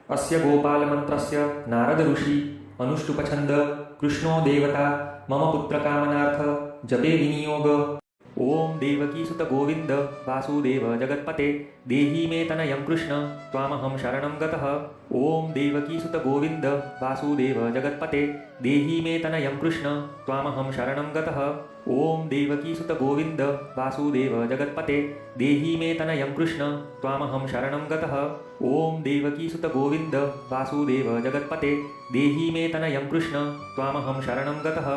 अस्य गोपालमन्त्रस्य नारद ऋषि अनुष्टुपछन्द कृष्णो देवता मम पुत्रकामनार्थ जपे विनियोग। ओम देवकीसुत गोविंद वासुदेव जगत्पते देहि मे तनयं कृष्ण त्वामहं शरणं गतः। ओम देवकीसुत गोविंद वासुदेव जगत्पते देहि मे तनयं कृष्ण त्वामहं शरणं गतः। ओम देवकीसुत गोविंद वासुदेव जगत्पते देहि मे तनयं कृष्ण त्वामहं शरणं गतः। ओम देवकीसुत गोविंद वासुदेव जगत्पते देहि मे तनयं कृष्ण त्वामहं शरणं गतः।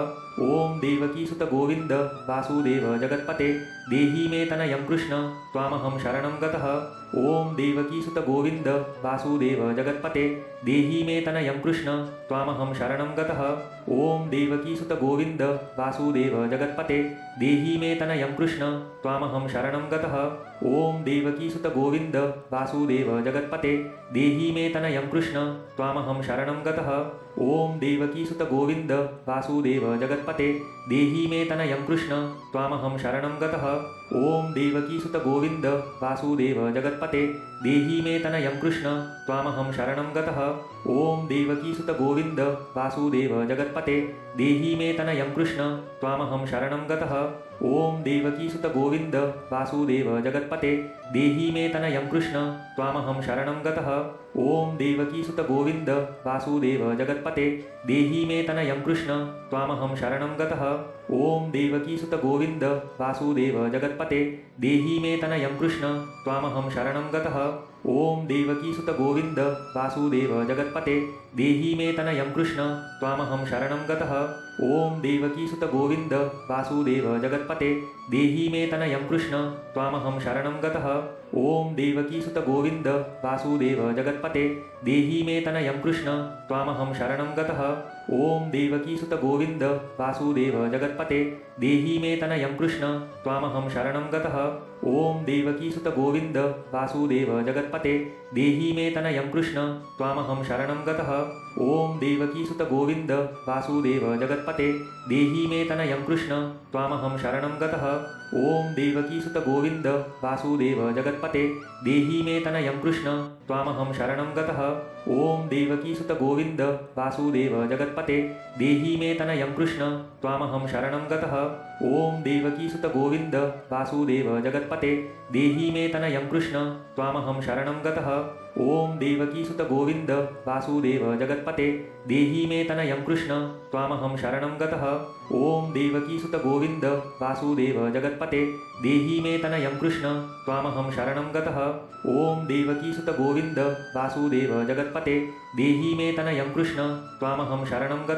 ओम देवकीसुत गोविंद वासुदेव जगत्पते देहि मे तनयं कृष्ण त्वामहं शरणं गतः। ओम देवकीसुत गोविंद वासुदेव जगत्पते देहि मे तनयं कृष्ण त्वामहं शरणं गतः। ओम देवकीसुत गोविंद वासुदेव जगत्पते देहि मे तनयं कृष्ण त्वामहं शरणं गतः। ओम देवकीसुत गोविंद वासुदेव जगत्पते देहि मे तनयं कृष्ण त्वामहं शरणं गतः। ओम देवकीसुत गोविंद वासुदेव जगत्पते देहि मे तनयं कृष्ण त्वामहं शरणं गतः। ओम देवकीसुत गोविंद वासुदेव जगत्पते देहि मे तनयं कृष्ण त्वामहं शरणं गतः। ओम देवकीसुत गोविंद वासुदेव जगत्पते देहि मे तनयं कृष्ण त्वामहं शरणं गतः। ओम देवकीसुत गोविंद वासुदेव जगत्पते देहि मे तनयं कृष्ण त्वामहं शरणं गतः। ओम देवकीसुत गोविंद वासुदेव जगत्पते देहि मे तनयं कृष्ण त्वामहं शरणं गतः। ओम देवकीसुत गोविंद वासुदेव जगत्पते देहि मे तनयं कृष्ण त्वामहं शरणं गतः। ओम देवकीसुत गोविंद वासुदेव जगत्पते देहि मे तनयं कृष्ण त्वामहं शरणं गतः। ओम देवकीसुत गोविंद वासुदेव जगत्पते देहि मे तनयं कृष्ण त्वामहं शरणं गतः। ओम देवकीसुत गोविंद वासुदेव जगत्पते देहि मे तनयं कृष्ण त्वामहं शरणं गतः। ओम देवकीसुत गोविंद वासुदेव जगत्पते देहि मे तनयं कृष्ण त्वामहं शरणं गतः। ओम देवकीसुत गोविंद वासुदेव जगत्पते देहि मे तनयं कृष्ण त्वामहं शरणं गतः। ओम देवकीसुत गोविंद वासुदेव जगत्पते देहि मे तनयं कृष्ण त्वामहं शरणं गतः। ओम देवकीसुत गोविंद वासुदेव जगत्पते देहि मे तनयं कृष्ण त्वामहं शरणं गतः। ओम देवकीसुत गोविंद वासुदेव जगत्पते देहि मे तनयं कृष्ण त्वामहं शरणं गतः। ओम देवकीसुत गोविंद वासुदेव जगत्पते देहि मे तनयं कृष्ण त्वामहं शरणं गतः। ओम देवकीसुत गोविंद वासुदेव जगत्पते देहि मे तनयं कृष्ण त्वामहं शरणं गतः। ओम देवकीसुत गोविंद वासुदेव जगत्पते देहि मे तनयं कृष्ण त्वामहं शरणं गतः। ओम देवकीसुत गोविंद वासुदेव जगत्पते देहि मे तनयं कृष्ण त्वामहं शरणं गतः। ओम देवकीसुत गोविंद वासुदेव जगत्पते देहि मे तनयं कृष्ण त्वामहं शरणं गतः।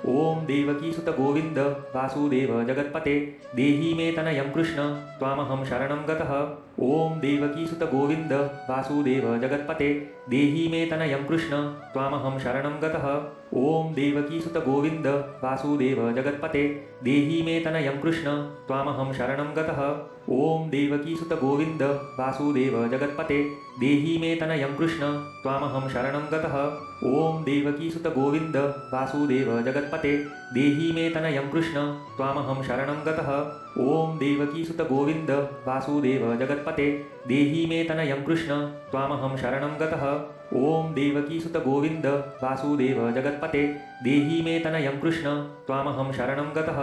ओम देवकीसुत गोविंद वासुदेव जगत्पते देहि मे तनयं कृष्ण त्वामहं शरणं गतः। ओम देवकीसुत गोविंद वासुदेव जगत्पते देहि मे तनयं कृष्ण त्वामहं शरणं गतः। ओम देवकीसुत गोविंद वासुदेव जगत्पते देहि मे तनयं कृष्ण त्वामहं शरणं गतः। ओम देवकीसुत गोविंद वासुदेव जगत्पते देहि मे तनयं कृष्ण त्वामहं शरणं गतः। ओम देवकीसुत गोविंद वासुदेव जगत्पते देहि मे तनयं कृष्ण त्वामहं शरणं गतः। ओम देवकीसुत गोविंद वासुदेव जगत्पते देहि मे तनयं कृष्ण त्वामहं शरणं गतः।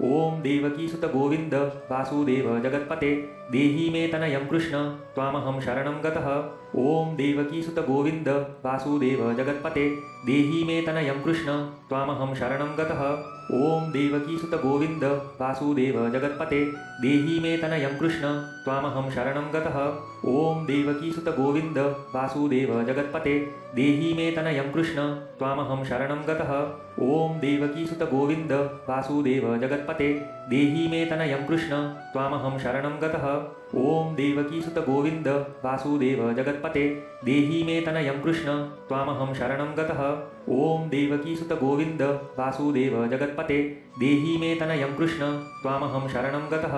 ओम देवकीसुत गोविंद वासुदेव जगत्पते देहि मे तनयं कृष्ण त्वामहं शरणं गतः। ओम देवकीसुत गोविंद वासुदेव जगत्पते देहि मे तनयं कृष्ण त्वामहं शरणं गतः। ओम देवकीसुत गोविंद वासुदेव जगत्पते देहि मे तनयं कृष्ण त्वामहं शरणं गतः। ओम देवकीसुत गोविंद वासुदेव जगत्पते देहि मे तनयं कृष्ण त्वामहं शरणं गतः। ओम देवकीसुत गोविंद वासुदेव जगत्पते देहि मे तनयं कृष्ण त्वामहं शरणं गतः। ओम देवकीसुत गोविंद वासुदेव जगत्पते देहि मे तनयं कृष्ण त्वामहं शरणं गतः। ओम देवकीसुत गोविंद वासुदेव जगत्पते देहि मे तनयं कृष्ण त्वामहं शरणं गतः।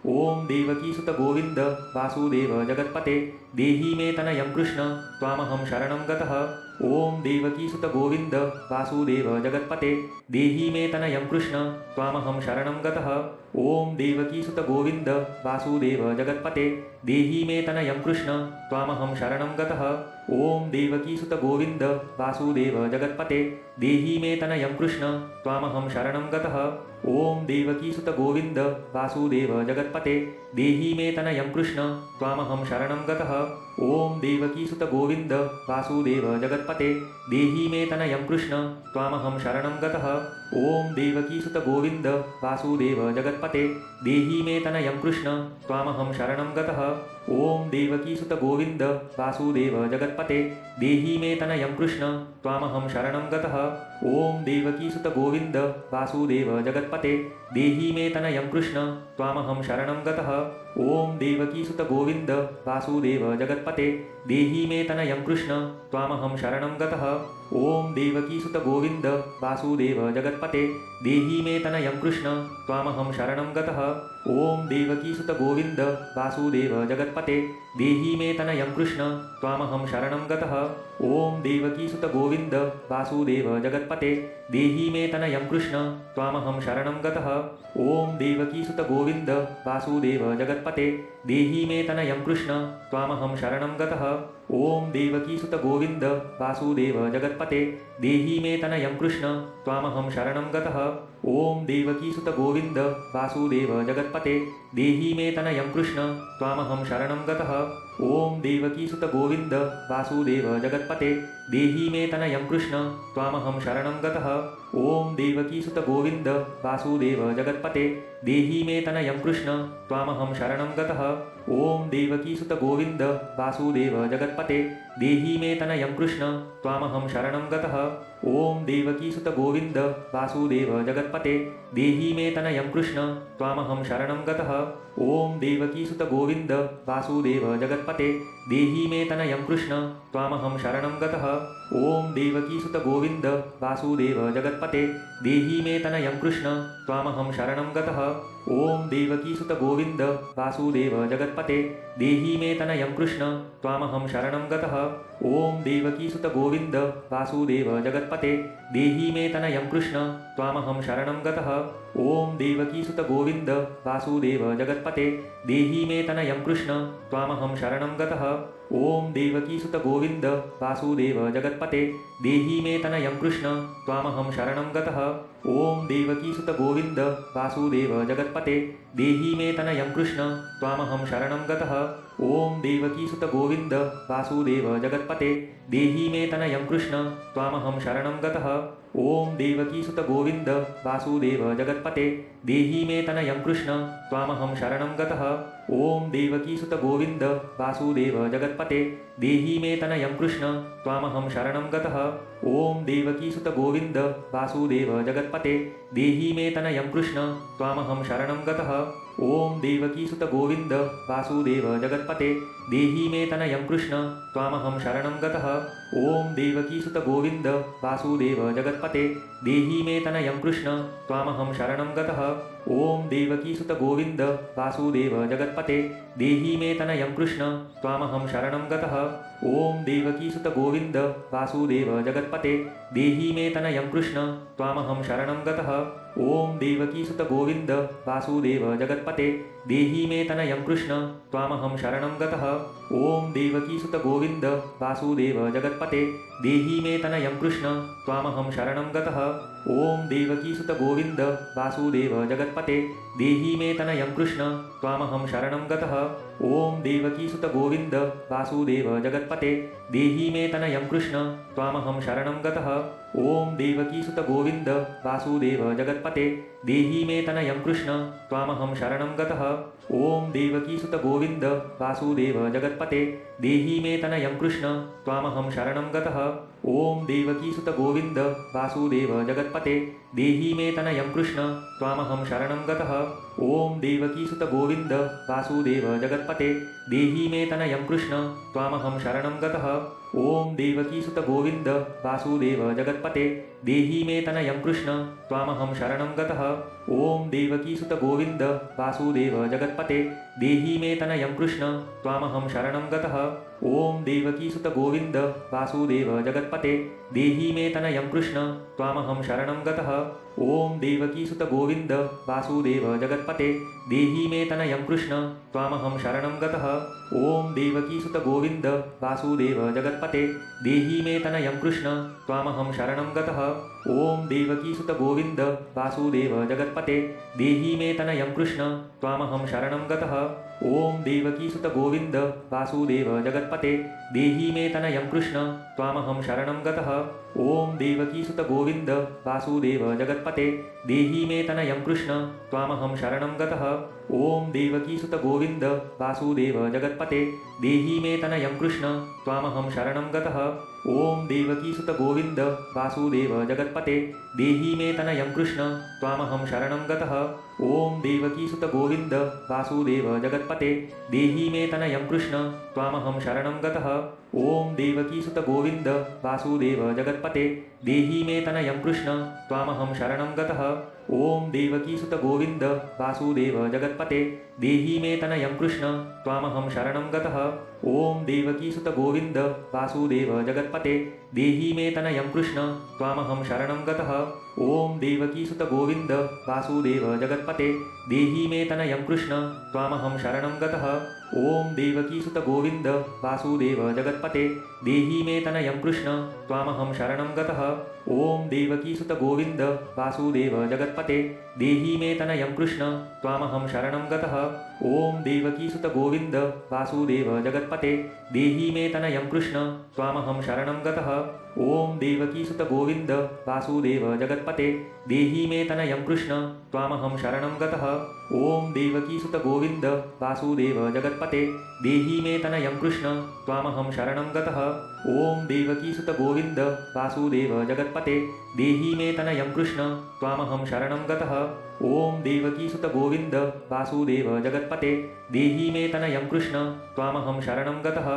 ओम देवकीसुत गोविंद वासुदेव जगत्पते देहि मे तनयं कृष्ण त्वामहं शरणं गतः। ओम देवकीसुत गोविंद वासुदेव जगत्पते देहि मे तनयं कृष्ण त्वामहं शरणं गतः। ॐ देवकीसुत गोविन्द वासुदेव जगत्पते देहि मे तनयं कृष्ण त्वामहं शरणं गतः। ॐ देवकीसुत गोविन्द वासुदेव जगत्पते देहि मे तनयं कृष्ण त्वामहं शरणं गतः। ॐ देवकीसुत गोविन्द वासुदेव जगत्पते देहि मे तनयं कृष्ण त्वामहं शरणं गतः। ॐ देवकीसुत गोविन्द वासुदेव जगत्पते देहि मे तनयं कृष्ण त्वामहं शरणं गतः। ॐ देवकीसुत गोविन्द वासुदेव जगत्पते देहि मे तनयं कृष्ण त्वामहं शरणं गतः। ॐ देवकीसुत गोविन्द वासुदेव जगत्पते देहि मे तनयं कृष्ण त्वामहं शरणं गतः। ॐ देवकीसुत गोविन्द वासुदेव जगत्पते देहि मे तनयं कृष्ण त्वामहं शरणं गतः। ॐ देवकीसुत गोविन्द वासुदेव जगत्पते देहि मे तनयं कृष्ण त्वामहं शरणं गतः। ॐ देवकीसुत गोविन्द वासुदेव जगत्पते देहि मे तनयं कृष्ण त्वामहं शरणं गतः। ॐ देवकीसुत गोविन्द वासुदेव जगत्पते देहि मे तनयं कृष्ण त्वामहं शरणं गतः। ॐ देवकीसुत गोविन्द वासुदेव जगत्पते देहि मे तनयं कृष्ण त्वामहं शरणं गतः। ॐ देवकीसुत गोविन्द वासुदेव जगत्पते देहि मे तनयं कृष्ण त्वामहं शरणं गतः। ॐ देवकीसुत गोविन्द वासुदेव जगत्पते देहि मे तनयं कृष्ण त्वामहं शरणं गतः। ॐ देवकीसुत गोविन्द वासुदेव जगत्पते देहि मे तनयं कृष्ण त्वामहं शरणं गतः। ॐ देवकीसुत गोविन्द वासुदेव जगत्पते देहि मे तनयं कृष्ण त्वामहं शरणं गतः। ॐ देवकीसुत गोविन्द वासुदेव जगत्पते देहि मे तनयं कृष्ण त्वामहं शरणं गतः। ॐ देवकीसुत गोविन्द वासुदेव जगत्पते देहि मे तनयं कृष्ण त्वामहं शरणं गतः। ॐ देवकीसुत गोविन्द वासुदेव जगत्पते देहि मे तनयं कृष्ण त्वामहं शरणं गतः। ॐ देवकीसुत गोविन्द वासुदेव जगत्पते देहि मे तनयं कृष्ण त्वामहं शरणं गतः। ॐ देवकीसुत गोविन्द वासुदेव जगत्पते देहि मे तनयं कृष्ण त्वामहं शरणं गतः। ॐ देवकीसुत गोविन्द वासुदेव जगत्पते देहि मे तनयं कृष्ण त्वामहं शरणं गतः। ॐ देवकीसुत गोविन्द वासुदेव जगत्पते देहि मे तनयं कृष्ण त्वामहं शरणं गतः। ॐ देवकीसुत गोविन्द वासुदेव जगत्पते देहि मे तनयं कृष्ण त्वामहं शरणं गतः। ॐ देवकीसुत गोविन्द वासुदेव जगत्पते देहि मे तनयं कृष्ण त्वामहं शरणं गतः। ॐ देवकीसुत गोविन्द वासुदेव जगत्पते देहि मे तनयं कृष्ण त्वामहं शरणं गतः। ॐ देवकीसुत गोविन्द वासुदेव जगत्पते देहि मे तनयं कृष्ण त्वामहं शरणं गतः। ॐ देवकीसुत गोविन्द वासुदेव जगत्पते देहि मे तनयं कृष्ण त्वामहं शरणं गतः। ॐ देवकीसुत गोविन्द वासुदेव जगत्पते देहि मे तनयं कृष्ण त्वामहं शरणं गतः। ॐ देवकीसुत गोविन्द वासुदेव जगत्पते देहि मे तनयं कृष्ण त्वामहं शरणं गतः। ॐ देवकीसुत गोविन्द वासुदेव जगत्पते देहि मे तनयं कृष्ण त्वामहं शरणं गतः। ॐ देवकीसुत गोविन्द वासुदेव जगत्पते देहि मे तनयं कृष्ण त्वामहं शरणं गतः। ॐ देवकीसुत गोविन्द वासुदेव जगत्पते देहि मे तनयं कृष्ण त्वामहं शरणं गतः। ॐ देवकीसुत गोविन्द वासुदेव जगत्पते देहि मे तनयं कृष्ण त्वामहं शरणं गतः। ॐ देवकीसुत गोविन्द वासुदेव जगत्पते देहि मे तनयं कृष्ण त्वामहं शरणं गतः। ॐ देवकीसुत गोविन्द वासुदेव जगत्पते देहि मे तनयं कृष्ण त्वामहं शरणं गतः। ॐ देवकीसुत गोविन्द वासुदेव जगत्पते देहि मे तनयं कृष्ण त्वामहं शरणं गतः। ॐ देवकीसुत गोविन्द वासुदेव जगत्पते देहि मे तनयं कृष्ण त्वामहं शरणं गतः। ॐ देवकीसुत गोविन्द वासुदेव जगत्पते देहि मे तनयं कृष्ण त्वामहं शरणं गतः। ॐ देवकीसुत गोविन्द वासुदेव जगत्पते देहि मे तनयं कृष्ण त्वामहं शरणं गतः। ॐ देवकीसुत गोविन्द वासुदेव जगत्पते देहि मे तनयं कृष्ण त्वामहं शरणं गतः। ॐ देवकीसुत गोविन्द वासुदेव जगत्पते देहि मे तनयं कृष्ण त्वामहं शरणं गतः। ॐ देवकीसुत गोविन्द वासुदेव जगत्पते देहि मे तनयं कृष्ण त्वामहं शरणं गतः। ॐ देवकीसुत गोविन्द वासुदेव जगत्पते देहि मे तनयं कृष्ण त्वामहं शरणं गतः। ॐ देवकीसुत गोविन्द वासुदेव जगत्पते देहि मे तनयं कृष्ण त्वामहं शरणं गतः। ॐ देवकीसुत गोविन्द वासुदेव जगत्पते देहि मे तनयं कृष्ण त्वामहं शरणं गतः। ॐ देवकीसुत गोविन्द वासुदेव जगत्पते देहि मे तनयं कृष्ण त्वामहं शरणं गतः। ॐ देवकीसुत गोविन्द वासुदेव जगत्पते देहि मे तनयं कृष्ण त्वामहं शरणं गतः। ॐ देवकीसुत गोविन्द वासुदेव जगत्पते देहि मे तनयं कृष्ण त्वामहं शरणं गतः। ॐ देवकीसुत गोविन्द वासुदेव जगत्पते देहि मे तनयं कृष्ण त्वामहं शरणं गतः। ॐ देवकीसुत गोविन्द वासुदेव जगत्पते देहि मे तनयं कृष्ण त्वामहं शरणं गतः। ॐ देवकीसुत गोविन्द वासुदेव जगत्पते देहि मे तनयं कृष्ण त्वामहं शरणं गतः। ॐ देवकीसुत गोविन्द वासुदेव जगत्पते देहि मे तनयं कृष्ण त्वामहं शरणं गतः। ॐ देवकीसुत गोविन्द वासुदेव जगत्पते देहि मे तनयं कृष्ण त्वामहं शरणं गतः। ॐ देवकीसुत गोविन्द वासुदेव जगत्पते देहि मे तनयं कृष्ण त्वामहं शरणं गतः। ॐ देवकीसुत गोविन्द वासुदेव जगत्पते देहि मे तनयं कृष्ण त्वामहं शरणं गतः। ॐ देवकीसुत गोविन्द वासुदेव जगत्पते देहि मे तनयं कृष्ण त्वामहं शरणं गतः। ॐ देवकीसुत गोविन्द वासुदेव जगत्पते देहि मे तनयं कृष्ण त्वामहं शरणं गतः। ॐ देवकीसुत गोविन्द वासुदेव जगत्पते देहि मे तनयं कृष्ण त्वामहं शरणं गतः। ॐ देवकीसुत गोविन्द वासुदेव जगत्पते देहि मे तनयं कृष्ण त्वामहं शरणं गतः। ॐ देवकीसुत गोविन्द वासुदेव जगत्पते देहि मे तनयं कृष्ण त्वामहं शरणं गतः। ॐ देवकीसुत गोविन्द वासुदेव जगत्पते देहि मे तनयं कृष्ण त्वामहं शरणं गतः। ॐ देवकीसुत गोविन्द वासुदेव जगत्पते देहि मे तनयं कृष्ण त्वामहं शरणं गतः। ॐ देवकीसुत गोविन्द वासुदेव जगत्पते देहि मे तनयं कृष्ण त्वामहं शरणं गतः।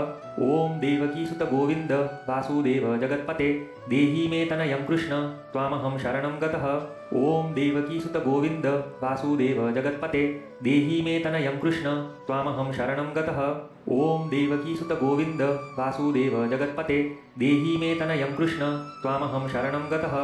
ॐ देवकीसुत गोविन्द वासुदेव जगत्पते देहि मे तनयं कृष्ण त्वामहं शरणं गतः। ॐ देवकीसुत गोविन्द वासुदेव जगत्पते देहि मे तनयं कृष्ण त्वामहं शरणं गतः। ॐ देवकीसुत गोविन्द वासुदेव जगत्पते देहि मे तनयं कृष्ण त्वामहं शरणं गतः।